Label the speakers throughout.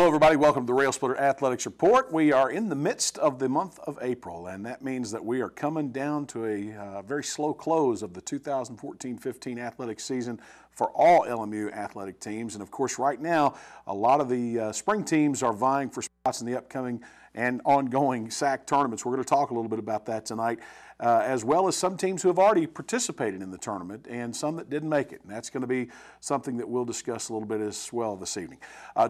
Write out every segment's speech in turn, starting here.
Speaker 1: Hello, everybody. Welcome to the Railsplitter Athletics Report. We are in the midst of the month of April, and that means that we are coming down to a very slow close of the 2014-15 athletic season for all LMU athletic teams. And, of course, right now, a lot of the spring teams are vying for spots in the upcoming and ongoing SAC tournaments. We're going to talk a little bit about that tonight, as well as some teams who have already participated in the tournament and some that didn't make it. And that's going to be something that we'll discuss a little bit as well this evening.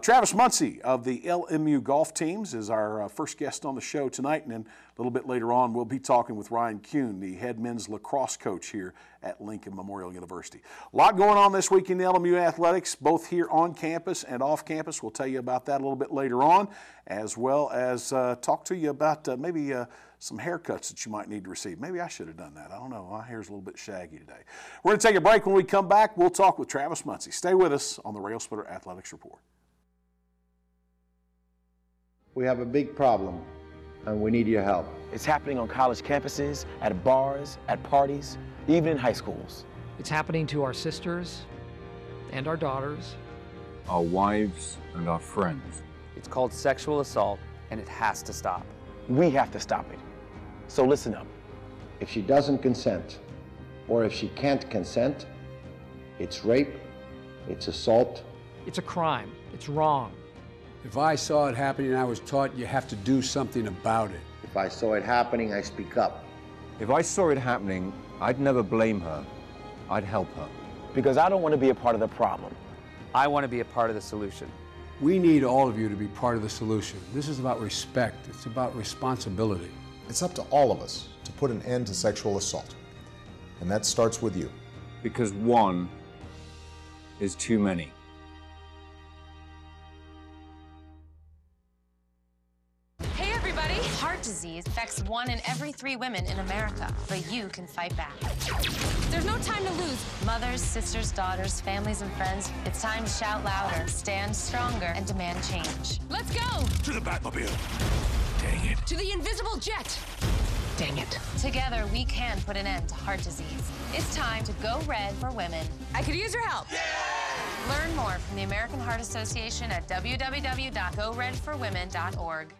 Speaker 1: Travis Muncy of the LMU golf teams is our first guest on the show tonight, and then a little bit later on we'll be talking with Ryan Kuhn, the head men's lacrosse coach here at Lincoln Memorial University. A lot going on this week in LMU athletics, both here on campus and off campus. We'll tell you about that a little bit later on, as well as talk to you about maybe some haircuts that you might need to receive. Maybe I should have done that. I don't know. My hair's a little bit shaggy today. We're going to take a break. When we come back, we'll talk with Travis Muncy. Stay with us on the Railsplitter Athletics Report.
Speaker 2: We have a big problem, and we need your help.
Speaker 3: It's happening on college campuses, at bars, at parties, even in high schools.
Speaker 4: It's happening to our sisters and our daughters,
Speaker 5: our wives and our friends.
Speaker 6: It's called sexual assault, and it has to stop.
Speaker 3: We have to stop it. So listen up.
Speaker 2: If she doesn't consent, or if she can't consent, it's rape, it's assault.
Speaker 4: It's a crime. It's wrong.
Speaker 7: If I saw it happening, I was taught you have to do something about it.
Speaker 2: If I saw it happening, I speak up.
Speaker 5: If I saw it happening, I'd never blame her. I'd help her.
Speaker 3: Because I don't want to be a part of the problem.
Speaker 6: I want to be a part of the solution.
Speaker 7: We need all of you to be part of the solution. This is about respect. It's about responsibility.
Speaker 8: It's up to all of us to put an end to sexual assault. And that starts with you.
Speaker 5: Because one is too many.
Speaker 9: Hey everybody! Heart disease affects 1 in every 3 women in America, but you can fight back. There's no time to lose. Mothers, sisters, daughters, families, and friends, it's time to shout louder, stand stronger, and demand change. Let's go!
Speaker 10: To the Batmobile! Dang it.
Speaker 9: To the invisible jet!
Speaker 4: Dang it.
Speaker 9: Together, we can put an end to heart disease. It's time to go red for women. I could use your help. Yeah! Learn more from the American Heart Association at www.goredforwomen.org.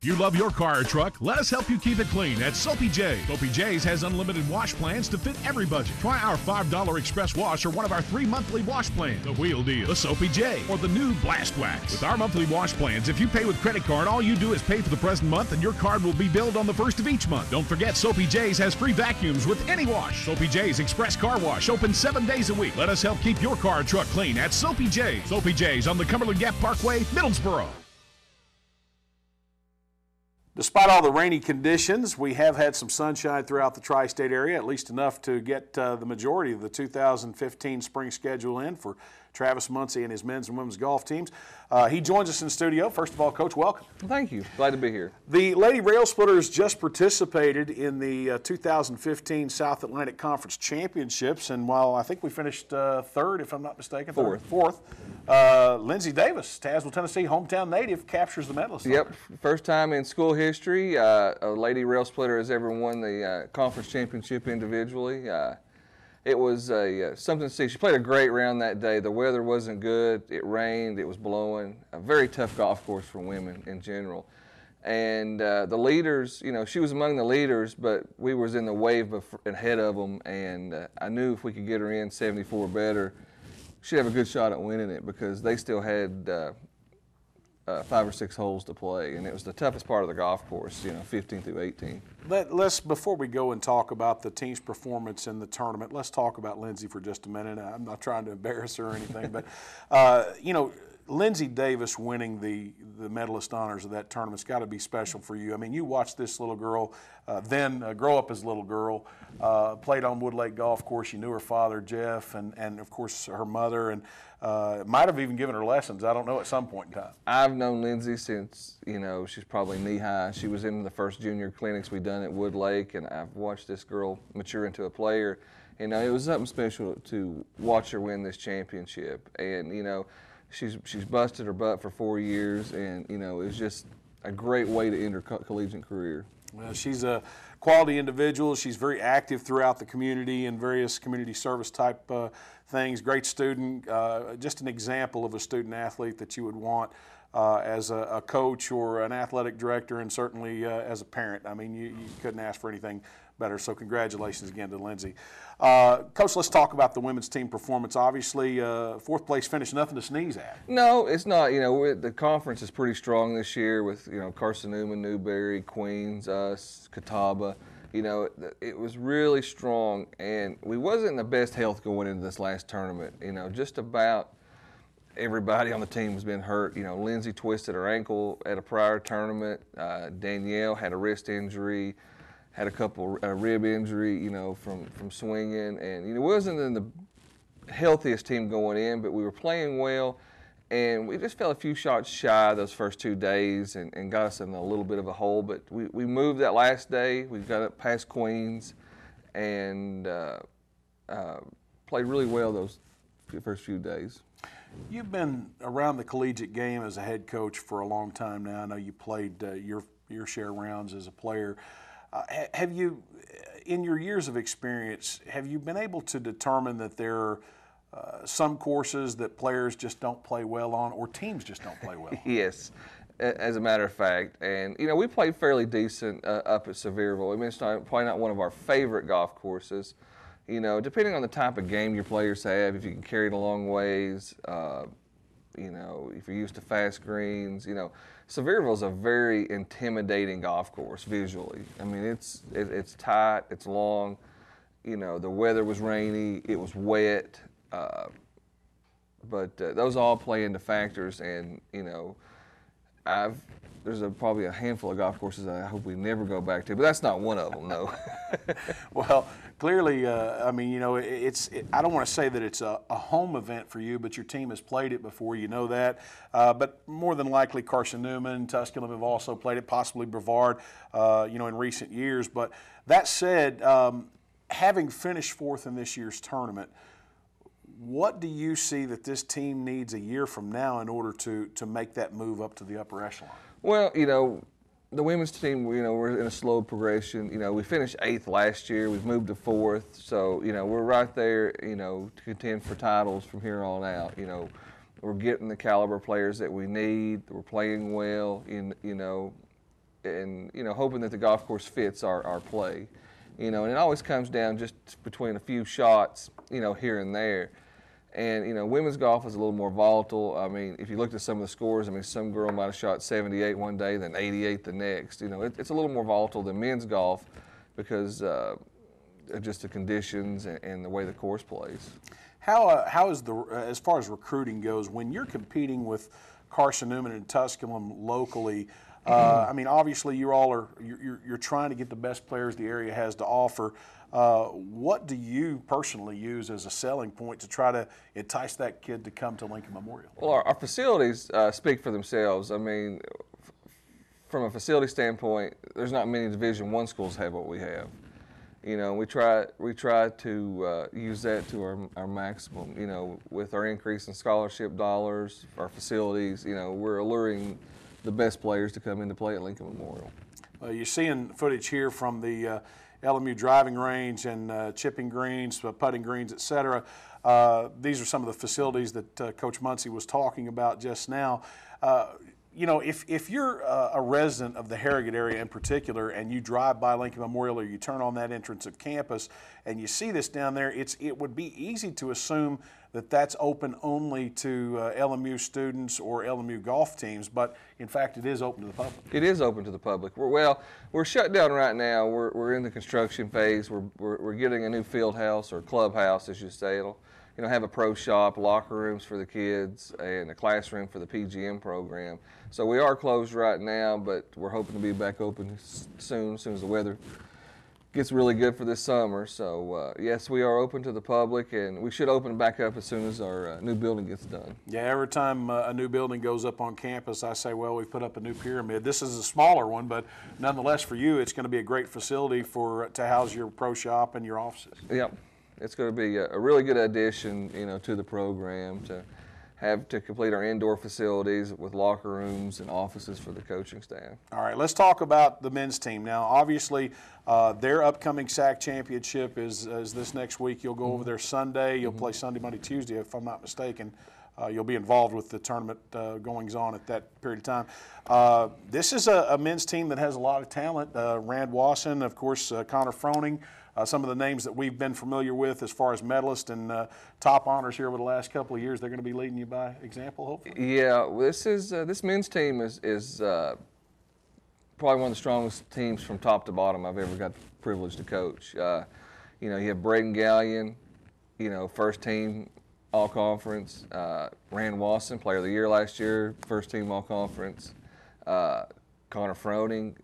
Speaker 10: You love your car or truck? Let us help you keep it clean at Soapy J. Soapy J's has unlimited wash plans to fit every budget. Try our $5 express wash or one of our 3 monthly wash plans. The Wheel Deal, the Soapy J, or the new Blast Wax. With our monthly wash plans, if you pay with credit card, all you do is pay for the present month and your card will be billed on the 1st of each month. Don't forget, Soapy J's has free vacuums with any wash. Soapy J's Express Car Wash, open 7 days a week. Let us help keep your car or truck clean at Soapy J. Soapy J's on the Cumberland Gap Parkway, Middlesboro.
Speaker 1: Despite all the rainy conditions, we have had some sunshine throughout the tri-state area, at least enough to get the majority of the 2015 spring schedule in for Travis Muncy and his men's and women's golf teams. He joins us in studio. First of all, Coach, welcome.
Speaker 11: Thank you. Glad to be here.
Speaker 1: The Lady Railsplitters just participated in the 2015 South Atlantic Conference Championships, and while I think we finished third, if I'm not mistaken, fourth, Lindsay Davis, Tazewell, Tennessee, hometown native, captures the medalist.
Speaker 11: Yep, first time in school history a Lady Railsplitter has ever won the conference championship individually. It was something to see. She played a great round that day. The weather wasn't good. It rained. It was blowing. A very tough golf course for women in general. And the leaders, you know, she was among the leaders, but we was in the wave ahead of them. And I knew if we could get her in 74 better, she'd have a good shot at winning it because they still had 5 or 6 holes to play, and it was the toughest part of the golf course, you know, 15 through 18.
Speaker 1: Let's, before we go and talk about the team's performance in the tournament, let's talk about Lindsay for just a minute. I'm not trying to embarrass her or anything, but, you know, Lindsay Davis winning the medalist honors of that tournament's got to be special for you. I mean, you watched this little girl grow up as a little girl, played on Wood Lake Golf Course. You knew her father, Jeff, and of course her mother, and might have even given her lessons, I don't know, at some point in time.
Speaker 11: I've known Lindsay since, you know, she's probably knee-high. She was in the first junior clinics we done at Wood Lake, and I've watched this girl mature into a player. You know, it was something special to watch her win this championship, and, you know, she's busted her butt for 4 years, and, you know, it was just a great way to end her collegiate career.
Speaker 1: Well, she's quality individual. She's very active throughout the community in various community service type things. Great student, just an example of a student athlete that you would want as a coach or an athletic director, and certainly as a parent. I mean, you couldn't ask for anything better. So congratulations again to Lindsay. Coach, let's talk about the women's team performance. Obviously, fourth place finish, nothing to sneeze at.
Speaker 11: No, it's not. You know, the conference is pretty strong this year with, you know, Carson Newman, Newberry, Queens, us, Catawba. You know, it was really strong, and we wasn't in the best health going into this last tournament. You know, just about everybody on the team has been hurt. You know, Lindsay twisted her ankle at a prior tournament. Danielle had a wrist injury, had a couple rib injury, you know, from swinging. And, you know, wasn't in the healthiest team going in, but we were playing well. And we just fell a few shots shy those first 2 days and got us in a little bit of a hole. But we moved that last day. We got up past Queens and played really well those first few days.
Speaker 1: You've been around the collegiate game as a head coach for a long time now. I know you played your share of rounds as a player. Have you, in your years of experience, have you been able to determine that there are some courses that players just don't play well on, or teams just don't play well on?
Speaker 11: Yes, as a matter of fact. And, you know, we played fairly decent up at Sevierville. I mean, it's probably not one of our favorite golf courses. You know, depending on the type of game your players have, if you can carry it a long ways, you know, if you're used to fast greens, you know, Sevierville is a very intimidating golf course visually. I mean, it's tight, it's long. You know, the weather was rainy, it was wet, but those all play into factors. And, you know, there's probably a handful of golf courses that I hope we never go back to, but that's not one of them, no.
Speaker 1: Well, clearly, I mean, you know, I don't want to say that it's a home event for you, but your team has played it before, you know that. But more than likely, Carson Newman, Tusculum have also played it, possibly Brevard, you know, in recent years. But that said, having finished fourth in this year's tournament, what do you see that this team needs a year from now in order to make that move up to the upper echelon?
Speaker 11: Well, you know, the women's team, you know, we're in a slow progression. You know, we finished 8th last year. We've moved to 4th. So, you know, we're right there, you know, to contend for titles from here on out. You know, we're getting the caliber players that we need. We're playing well, you know, and, you know, hoping that the golf course fits our play. You know, and it always comes down just between a few shots, you know, here and there. And, you know, women's golf is a little more volatile. I mean, if you looked at some of the scores, I mean, some girl might have shot 78 one day, then 88 the next. You know, it's a little more volatile than men's golf because just the conditions and the way the course plays.
Speaker 1: How is as far as recruiting goes, when you're competing with Carson Newman and Tusculum locally, I mean, obviously you're trying to get the best players the area has to offer. What do you personally use as a selling point to try to entice that kid to come to Lincoln Memorial?
Speaker 11: Well, our facilities speak for themselves. I mean, from a facility standpoint, there's not many Division I schools have what we have. You know, we try to use that to our maximum. You know, with our increase in scholarship dollars, our facilities, you know, we're alluring the best players to come in to play at Lincoln Memorial.
Speaker 1: You're seeing footage here from the LMU driving range and chipping greens, putting greens, etc. These are some of the facilities that Coach Muncie was talking about just now. You know, if you're a resident of the Harrogate area in particular and you drive by Lincoln Memorial or you turn on that entrance of campus and you see this down there, it would be easy to assume that that's open only to LMU students or LMU golf teams, but in fact it is open to the public.
Speaker 11: It is open to the public. We're shut down right now. We're in the construction phase. We're getting a new field house or clubhouse, as you say. It'll, you know, have a pro shop, locker rooms for the kids, and a classroom for the PGM program. So we are closed right now, but we're hoping to be back open soon as the weather gets really good for this summer. So yes, we are open to the public, and we should open back up as soon as our new building gets done.
Speaker 1: Yeah, every time a new building goes up on campus, I say, well, we've put up a new pyramid. This is a smaller one, but nonetheless for you, it's going to be a great facility to house your pro shop and your offices.
Speaker 11: Yep. It's going to be a really good addition, you know, to the program to have to complete our indoor facilities with locker rooms and offices for the coaching staff.
Speaker 1: All right, let's talk about the men's team. Now, obviously, their upcoming SAC championship is this next week. You'll go over there Sunday. You'll play Sunday, Monday, Tuesday, if I'm not mistaken. You'll be involved with the tournament goings-on at that period of time. This is a men's team that has a lot of talent. Rand Wasson, of course, Connor Froning, some of the names that we've been familiar with as far as medalists and top honors here over the last couple of years. They're going to be leading you by example, hopefully.
Speaker 11: Yeah, this men's team is probably one of the strongest teams from top to bottom I've ever got the privilege to coach. You know, you have Braden Gallion, you know, first team All-Conference. Rand Wasson, Player of the Year last year, first team All-Conference. Connor Froning,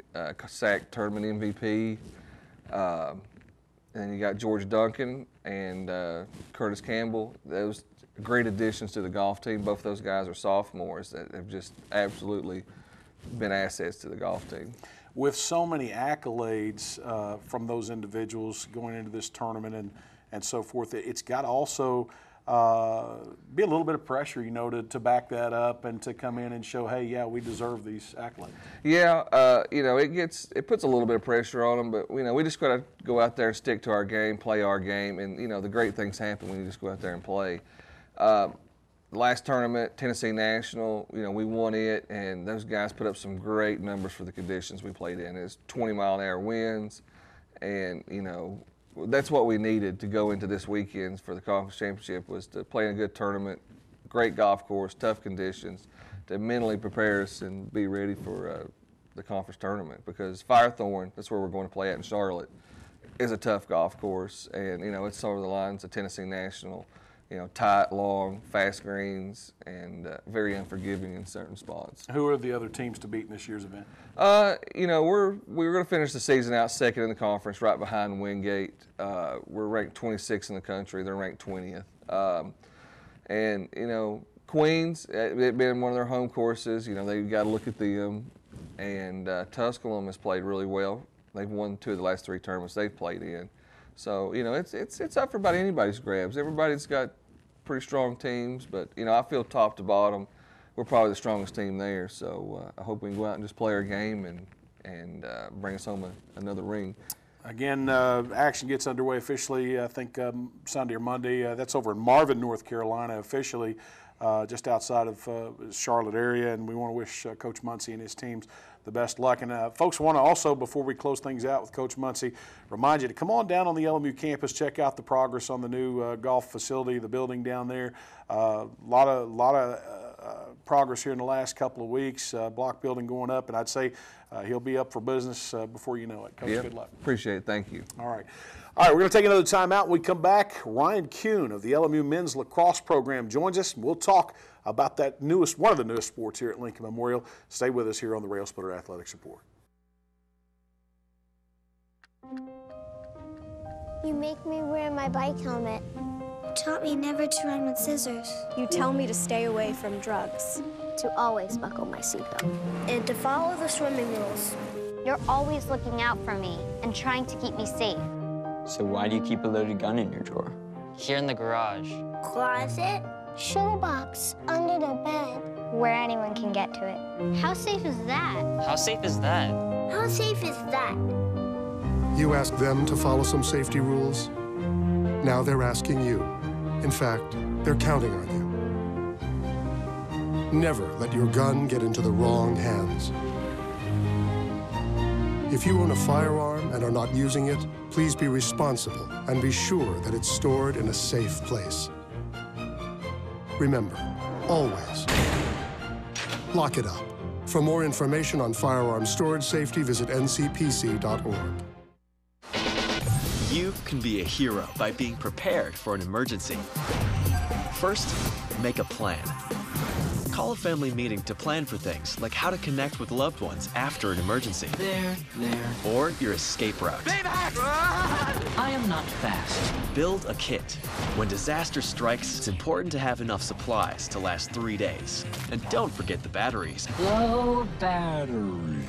Speaker 11: SAC Tournament MVP. And you got George Duncan and Curtis Campbell. Those great additions to the golf team. Both of those guys are sophomores that have just absolutely been assets to the golf team.
Speaker 1: With so many accolades from those individuals going into this tournament and so forth, it's got to also be a little bit of pressure, you know, to back that up and to come in and show, hey, yeah, we deserve these accolades. Yeah,
Speaker 11: you know, it puts a little bit of pressure on them, but you know, we just got to go out there and stick to our game, play our game, and you know, the great things happen when you just go out there and play. Last tournament, Tennessee National, you know, we won it, and those guys put up some great numbers for the conditions we played in. It's 20-mile-an-hour winds, and you know, that's what we needed to go into this weekend for the conference championship, was to play in a good tournament, great golf course, tough conditions, to mentally prepare us and be ready for the conference tournament. Because Firethorn, that's where we're going to play at in Charlotte, is a tough golf course, and you know, it's over the lines of Tennessee National. You know, tight, long, fast greens, and very unforgiving in certain spots.
Speaker 1: Who are the other teams to beat in this year's event?
Speaker 11: You know, we're going to finish the season out second in the conference, right behind Wingate. We're ranked 26th in the country. They're ranked 20th. And you know, Queens, it being one of their home courses, you know, they've got to look at them. And Tusculum has played really well. They've won 2 of the last 3 tournaments they've played in. So you know, it's up for about anybody's grabs. Everybody's got pretty strong teams, but you know, I feel top to bottom, we're probably the strongest team there. So I hope we can go out and just play our game and bring us home another ring.
Speaker 1: Again, action gets underway officially, I think Sunday or Monday. That's over in Marvin, North Carolina, officially just outside of Charlotte area. And we want to wish Coach Muncie and his teams the best luck. And folks, want to also, before we close things out with Coach Muncie, remind you to come on down on the LMU campus, check out the progress on the new golf facility, the building down there. A lot of progress here in the last couple of weeks. Block building going up, and I'd say he'll be up for business before you know it. Coach,
Speaker 11: yep.
Speaker 1: Good luck.
Speaker 11: Appreciate it. Thank you.
Speaker 1: All right. All right, we're going to take another time out. When we come back, Ryan Kuhn of the LMU men's lacrosse program joins us, and we'll talk about that one of the newest sports here at Lincoln Memorial. Stay with us here on the Railsplitter Athletics Report.
Speaker 12: You make me wear my bike helmet. You taught me never to run with scissors.
Speaker 13: You tell me to stay away from drugs.
Speaker 12: To always buckle my seatbelt.
Speaker 13: And to follow the swimming rules.
Speaker 14: You're always looking out for me and trying to keep me safe.
Speaker 15: So why do you keep a loaded gun in your drawer?
Speaker 16: Here in the garage.
Speaker 12: Closet. Shoebox under the bed.
Speaker 14: Where anyone can get to it. How safe is that?
Speaker 16: How safe is that?
Speaker 12: How safe is that?
Speaker 17: You asked them to follow some safety rules. Now they're asking you. In fact, they're counting on you. Never let your gun get into the wrong hands. If you own a firearm and are not using it, please be responsible and be sure that it's stored in a safe place. Remember, always lock it up. For more information on firearm storage safety, visit ncpc.org.
Speaker 18: You can be a hero by being prepared for an emergency. First, make a plan. Call a family meeting to plan for things like how to connect with loved ones after an emergency.
Speaker 19: There.
Speaker 18: Or your escape route.
Speaker 19: I am not fast.
Speaker 18: Build a kit. When disaster strikes, it's important to have enough supplies to last 3 days. And don't forget the batteries.
Speaker 19: Low battery.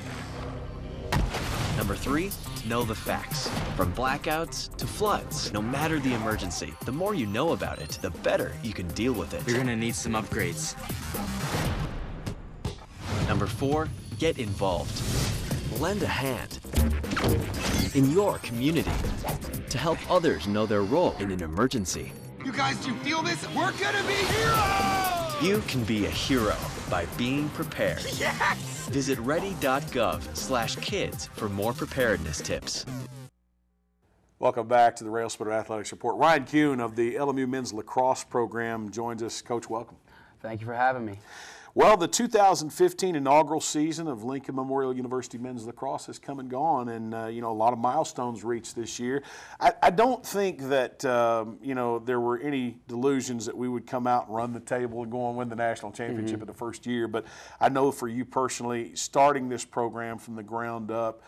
Speaker 18: Number 3, know the facts. From blackouts to floods, no matter the emergency, the more you know about it, the better you can deal with it.
Speaker 15: You're gonna need some upgrades.
Speaker 18: Number 4, get involved. Lend a hand in your community to help others know their role in an emergency.
Speaker 20: You guys, do you feel this? We're gonna be heroes!
Speaker 18: You can be a hero by being prepared.
Speaker 20: Yes!
Speaker 18: Visit ready.gov/kids for more preparedness tips.
Speaker 1: Welcome back to the Railsplitter Athletics Report. Ryan Kuhn of the LMU Men's Lacrosse Program joins us. Coach, welcome.
Speaker 3: Thank you for having me.
Speaker 1: Well, the 2015 inaugural season of Lincoln Memorial University Men's Lacrosse has come and gone, and a lot of milestones reached this year. I don't think that there were any delusions that we would come out and run the table and go and win the national championship in the first year. But I know for you personally, starting this program from the ground up,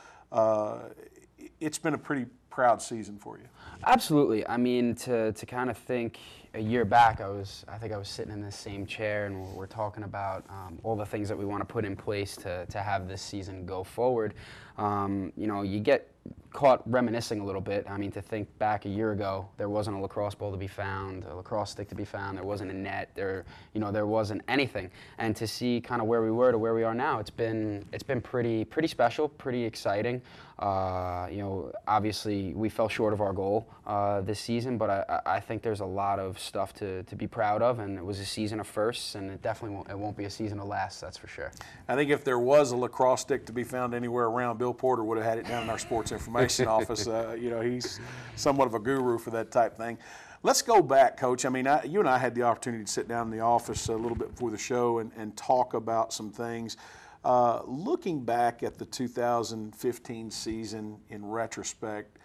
Speaker 1: it's been a pretty proud season for you.
Speaker 3: Absolutely. I mean, to kind of think a year back, I think I was sitting in this same chair, and we're talking about all the things that we want to put in place to have this season go forward. You get caught reminiscing a little bit. I mean, to think back a year ago, there wasn't a lacrosse ball to be found, a lacrosse stick to be found, there wasn't a net, there wasn't anything. And to see kind of where we were to where we are now, it's been pretty special, pretty exciting. Obviously we fell short of our goal this season, but I think there's a lot of stuff to be proud of, and it was a season of firsts, and it won't be a season of lasts, that's for sure.
Speaker 1: I think if there was a lacrosse stick to be found anywhere around, Bill Porter would have had it down in our sports information office. He's somewhat of a guru for that type thing. Let's go back, Coach. I mean, you and I had the opportunity to sit down in the office a little bit before the show and talk about some things. Looking back at the 2015 season in retrospect,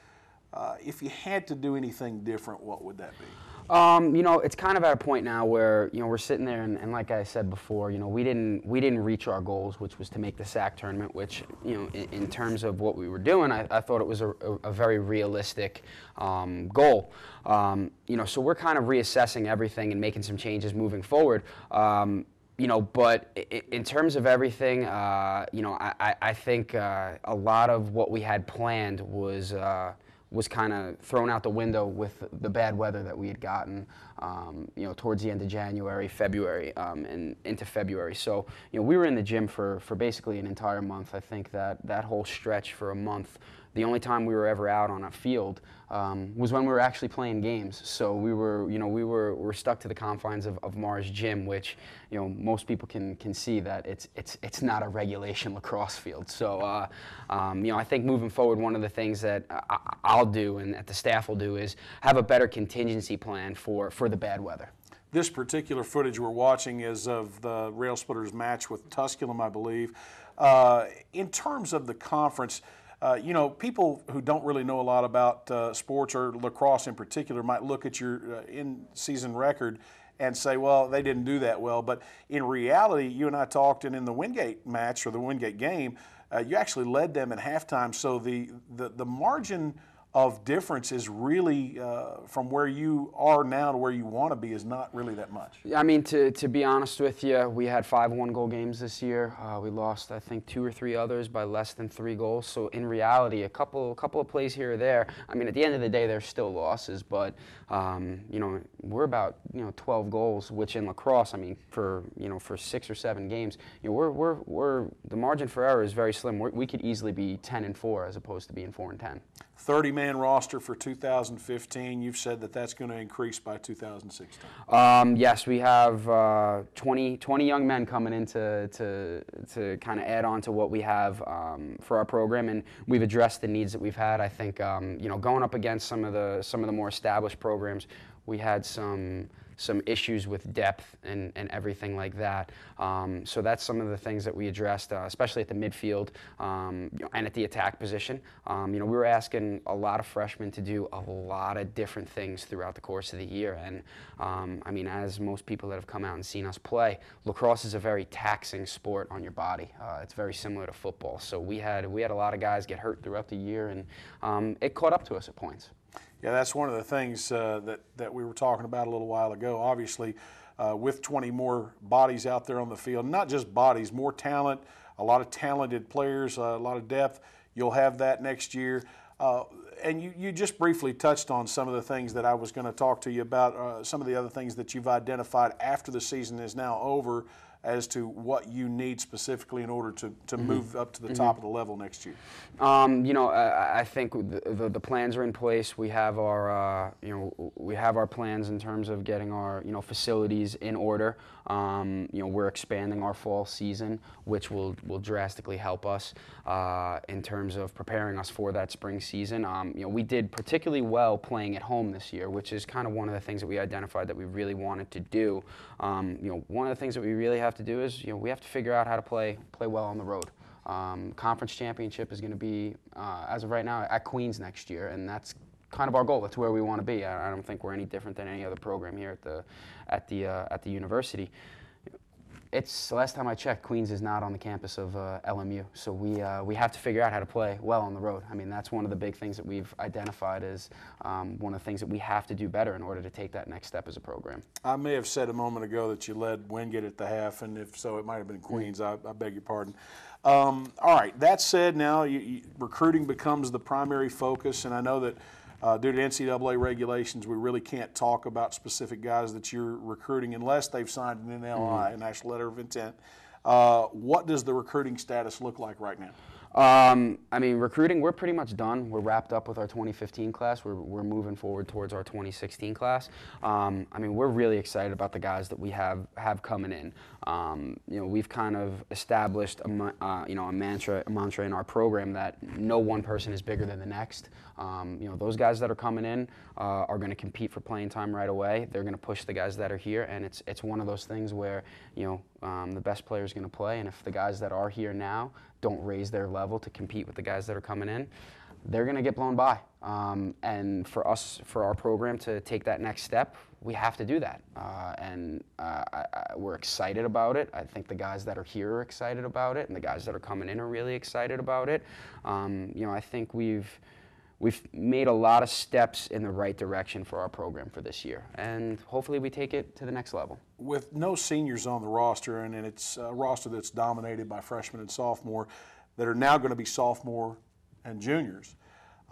Speaker 1: if you had to do anything different, what would that be?
Speaker 3: It's kind of at a point now where we're sitting there, and like I said before, we didn't reach our goals, which was to make the SAC tournament. Which in terms of what we were doing, I thought it was a very realistic goal. So we're kind of reassessing everything and making some changes moving forward. But in terms of everything, I think a lot of what we had planned was kind of thrown out the window with the bad weather that we had gotten, towards the end of January, February, and into February. So, we were in the gym for basically an entire month. I think that whole stretch for a month, the only time we were ever out on a field was when we were actually playing games. So we were stuck to the confines of Mars Gym, which most people can see that it's not a regulation lacrosse field. So I think moving forward, one of the things that I'll do and that the staff will do is have a better contingency plan for the bad weather.
Speaker 1: This particular footage we're watching is of the Railsplitters match with Tusculum, I believe. In terms of the conference, people who don't really know a lot about sports or lacrosse in particular might look at your in-season record and say, well, they didn't do that well. But in reality, you and I talked, and in the Wingate match or the Wingate game, you actually led them at halftime. So the margin of difference is really from where you are now to where you want to be is not really that much.
Speaker 3: I mean, to be honest with you, we had 5 one-goal games this year. We lost, I think, 2 or 3 others by less than 3 goals. So in reality, a couple of plays here or there. I mean, at the end of the day, there's still losses, but we're about 12 goals, which in lacrosse, I mean, for 6 or 7 games, we're the margin for error is very slim. We could easily be 10-4 as opposed to being 4-10.
Speaker 1: 30-man roster for 2015. You've said that that's going to increase by 2016.
Speaker 3: Yes, we have 20 young men coming in to kind of add on to what we have for our program, and we've addressed the needs that we've had. I think going up against some of the more established programs, we had some issues with depth and everything like that. So that's some of the things that we addressed, especially at the midfield and at the attack position. We were asking a lot of freshmen to do a lot of different things throughout the course of the year. And I mean, as most people that have come out and seen us play, lacrosse is a very taxing sport on your body. It's very similar to football. So we had a lot of guys get hurt throughout the year, and it caught up to us at points.
Speaker 1: Yeah, that's one of the things that we were talking about a little while ago. Obviously, with 20 more bodies out there on the field, not just bodies, more talent, a lot of talented players, a lot of depth, You'll have that next year. And you just briefly touched on some of the things that I was going to talk to you about, some of the other things that you've identified after the season is now over as to what you need specifically in order to move up to the top of the level next year.
Speaker 3: You know, I think the plans are in place. We have our, you know, we have our plans in terms of getting our, you know, facilities in order. You know, we're expanding our fall season, which will drastically help us in terms of preparing us for that spring season. You know, we did particularly well playing at home this year, which is kind of one of the things that we identified that we really wanted to do. You know, one of the things that we really have to do is, you know, we have to figure out how to play well on the road. Conference championship is going to be, as of right now, at Queens next year, and that's kind of our goal. That's where we want to be. I don't think we're any different than any other program here at the university. It's the last time I checked, Queens is not on the campus of LMU, so we have to figure out how to play well on the road. I mean, that's one of the big things that we've identified as one of the things that we have to do better in order to take that next step as a program.
Speaker 1: I may have said a moment ago that you led Wingate at the half, and if so, it might have been Queens. I beg your pardon. All right, that said, now recruiting becomes the primary focus, and I know that due to NCAA regulations, we really can't talk about specific guys that you're recruiting unless they've signed an NLI, a National Letter of Intent. What does the recruiting status look like right now?
Speaker 3: I mean, recruiting, we're pretty much done. We're wrapped up with our 2015 class. We're moving forward towards our 2016 class. I mean, we're really excited about the guys that we have coming in. You know, we've kind of established you know, a mantra in our program that no one person is bigger than the next. You know, those guys that are coming in are going to compete for playing time right away. They're going to push the guys that are here, and it's one of those things where, you know, the best player is going to play, and if the guys that are here now don't raise their level to compete with the guys that are coming in, they're going to get blown by. And for us, for our program to take that next step, we have to do that. We're excited about it. I think the guys that are here are excited about it, and the guys that are coming in are really excited about it. You know, I think we've made a lot of steps in the right direction for our program for this year, and hopefully we take it to the next level.
Speaker 1: With no seniors on the roster, and it's a roster that's dominated by freshmen and sophomore that are now going to be sophomore and juniors,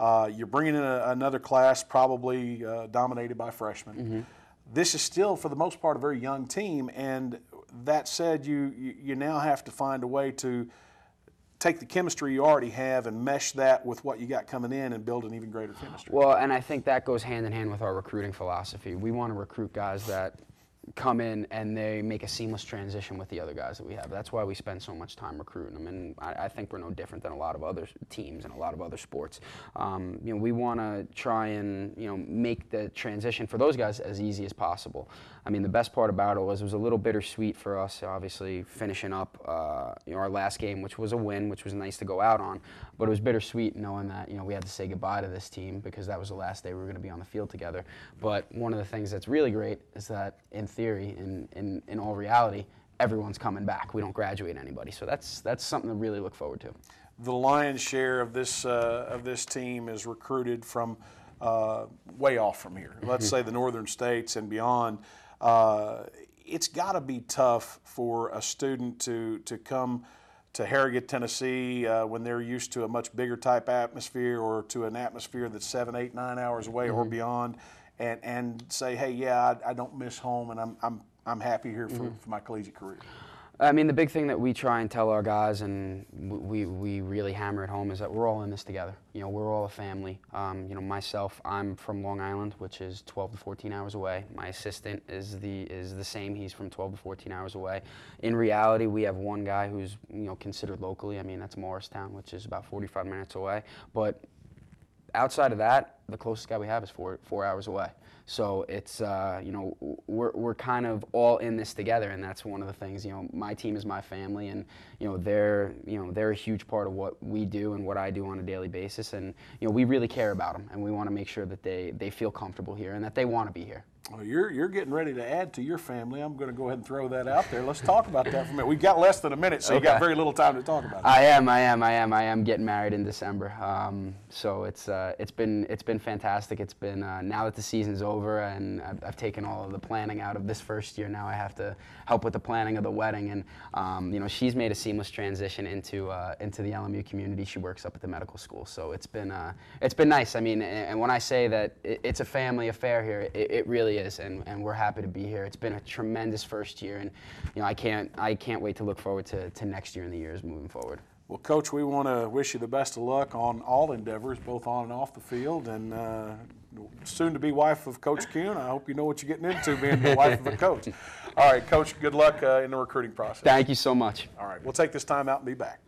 Speaker 1: you're bringing in another class probably dominated by freshmen. This is still, for the most part, a very young team, and that said, you now have to find a way to take the chemistry you already have and mesh that with what you got coming in and build an even greater chemistry.
Speaker 3: Well, and I think that goes hand in hand with our recruiting philosophy. We want to recruit guys that come in and they make a seamless transition with the other guys that we have. That's why we spend so much time recruiting them, and I think we're no different than a lot of other teams and a lot of other sports. You know, we want to try and, you know, make the transition for those guys as easy as possible. I mean, the best part about it was a little bittersweet for us, obviously, finishing up you know, our last game, which was a win, which was nice to go out on, but it was bittersweet knowing that, you know, we had to say goodbye to this team because that was the last day we were going to be on the field together. But one of the things that's really great is that, in theory, in all reality, everyone's coming back. We don't graduate anybody, so that's something to really look forward to.
Speaker 1: The lion's share of this team is recruited from way off from here. Let's say the northern states and beyond. It's got to be tough for a student to come to Harrogate, Tennessee, when they're used to a much bigger type atmosphere, or to an atmosphere that's 7, 8, 9 hours away or beyond, and say, hey, yeah, I don't miss home, and I'm happy here for my collegiate career.
Speaker 3: I mean, the big thing that we try and tell our guys, and we really hammer it home, is that we're all in this together. You know, we're all a family. You know, myself, I'm from Long Island, which is 12 to 14 hours away. My assistant is the same. He's from 12 to 14 hours away. In reality, we have one guy who's, you know, considered locally. I mean, that's Morristown, which is about 45 minutes away. But outside of that, the closest guy we have is 4 hours away. So it's, you know, we're kind of all in this together, and that's one of the things. You know, my team is my family, and you know they're a huge part of what we do and what I do on a daily basis, and you know we really care about them, and we want to make sure that they feel comfortable here and that they want to be here.
Speaker 1: Well, you're getting ready to add to your family. I'm going to go ahead and throw that out there. Let's talk about that for a minute. We've got less than a minute, so you got very little time to talk about it.
Speaker 3: I am getting married in December. So it's been fantastic. It's been now that the season's over and I've taken all of the planning out of this first year. Now I have to help with the planning of the wedding, and you know, she's made a seamless transition into the LMU community. She works up at the medical school, so it's been nice. I mean, and when I say that it's a family affair here, it really is, and we're happy to be here. It's been a tremendous first year, and you know, I can't wait to look forward to next year and the years moving forward.
Speaker 1: Well, Coach, we want to wish you the best of luck on all endeavors, both on and off the field, and soon-to-be wife of Coach Kuhn. I hope you know what you're getting into being the wife of a coach. All right, Coach, good luck in the recruiting process.
Speaker 3: Thank you so much.
Speaker 1: All right, we'll take this time out and be back.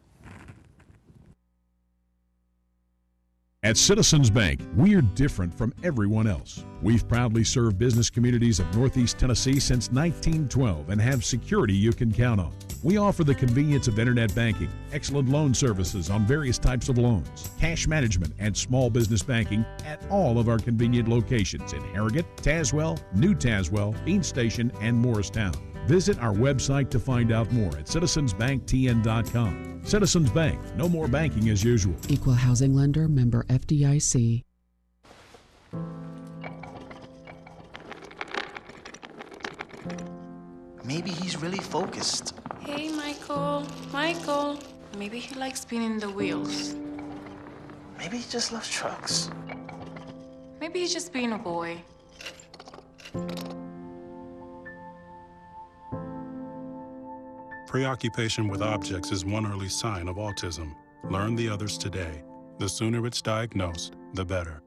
Speaker 10: At Citizens Bank, we're different from everyone else. We've proudly served business communities of Northeast Tennessee since 1912 and have security you can count on. We offer the convenience of internet banking, excellent loan services on various types of loans, cash management, and small business banking at all of our convenient locations in Harrogate, Tazewell, New Tazewell, Bean Station, and Morristown. Visit our website to find out more at citizensbanktn.com. Citizens Bank, no more banking as usual.
Speaker 21: Equal housing lender, member FDIC.
Speaker 22: Maybe he's really focused.
Speaker 23: Hey, Michael. Michael. Maybe he likes spinning the wheels.
Speaker 22: Maybe he just loves trucks.
Speaker 23: Maybe he's just being a boy.
Speaker 24: Preoccupation with objects is one early sign of autism. Learn the others today. The sooner it's diagnosed, the better.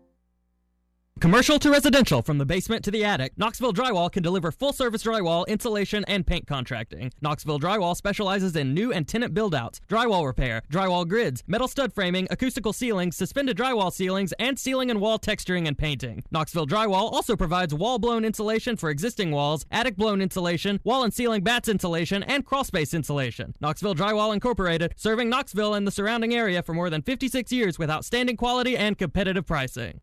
Speaker 25: Commercial to residential, from the basement to the attic, Knoxville Drywall can deliver full-service drywall, insulation, and paint contracting. Knoxville Drywall specializes in new and tenant build-outs, drywall repair, drywall grids, metal stud framing, acoustical ceilings, suspended drywall ceilings, and ceiling and wall texturing and painting. Knoxville Drywall also provides wall-blown insulation for existing walls, attic-blown insulation, wall and ceiling batts insulation, and crawlspace insulation. Knoxville Drywall Incorporated, serving Knoxville and the surrounding area for more than 56 years with outstanding quality and competitive pricing.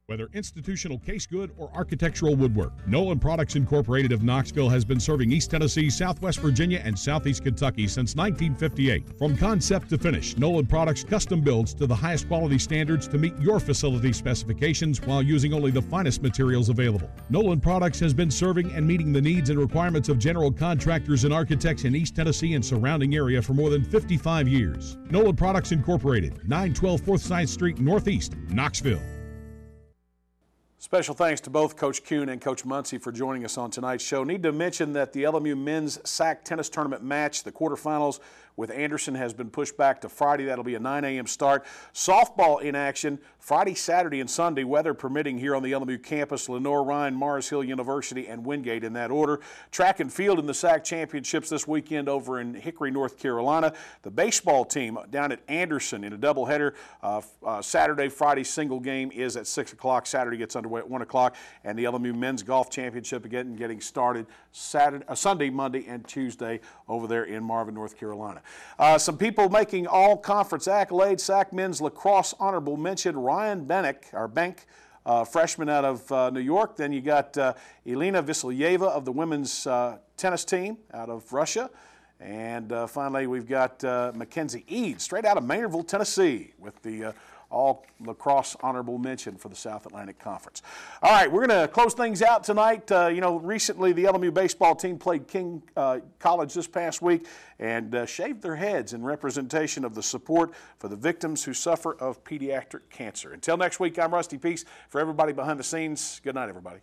Speaker 10: Whether institutional case good or architectural woodwork, Nolan Products Incorporated of Knoxville has been serving East Tennessee, Southwest Virginia, and Southeast Kentucky since 1958. From concept to finish, Nolan Products custom builds to the highest quality standards to meet your facility specifications while using only the finest materials available. Nolan Products has been serving and meeting the needs and requirements of general contractors and architects in East Tennessee and surrounding area for more than 55 years. Nolan Products Incorporated, 912 4th Side Street, Northeast, Knoxville.
Speaker 1: Special thanks to both Coach Kuhn and Coach Muncie for joining us on tonight's show. Need to mention that the LMU men's SAC tennis tournament match, the quarterfinals with Anderson, has been pushed back to Friday. That'll be a 9 a.m. start. Softball in action Friday, Saturday, and Sunday, weather permitting, here on the LMU campus. Lenore, Ryan, Mars Hill University, and Wingate in that order. Track and field in the SAC championships this weekend over in Hickory, North Carolina. The baseball team down at Anderson in a doubleheader. Saturday, Friday single game is at 6 o'clock. Saturday gets underway at 1 o'clock. And the LMU men's golf championship again getting started Sunday, Monday, and Tuesday over there in Marvin, North Carolina. Some people making all-conference accolades. SAC men's lacrosse honorable mention, Ryan Bank, freshman out of New York. Then you got Elena Vasilyeva of the women's tennis team out of Russia. And finally, we've got Mackenzie Eads, straight out of Maynardville, Tennessee, with the all lacrosse honorable mention for the South Atlantic Conference. All right, we're going to close things out tonight. You know, recently the LMU baseball team played King College this past week and shaved their heads in representation of the support for the victims who suffer of pediatric cancer. Until next week, I'm Rusty Peace. For everybody behind the scenes, good night, everybody.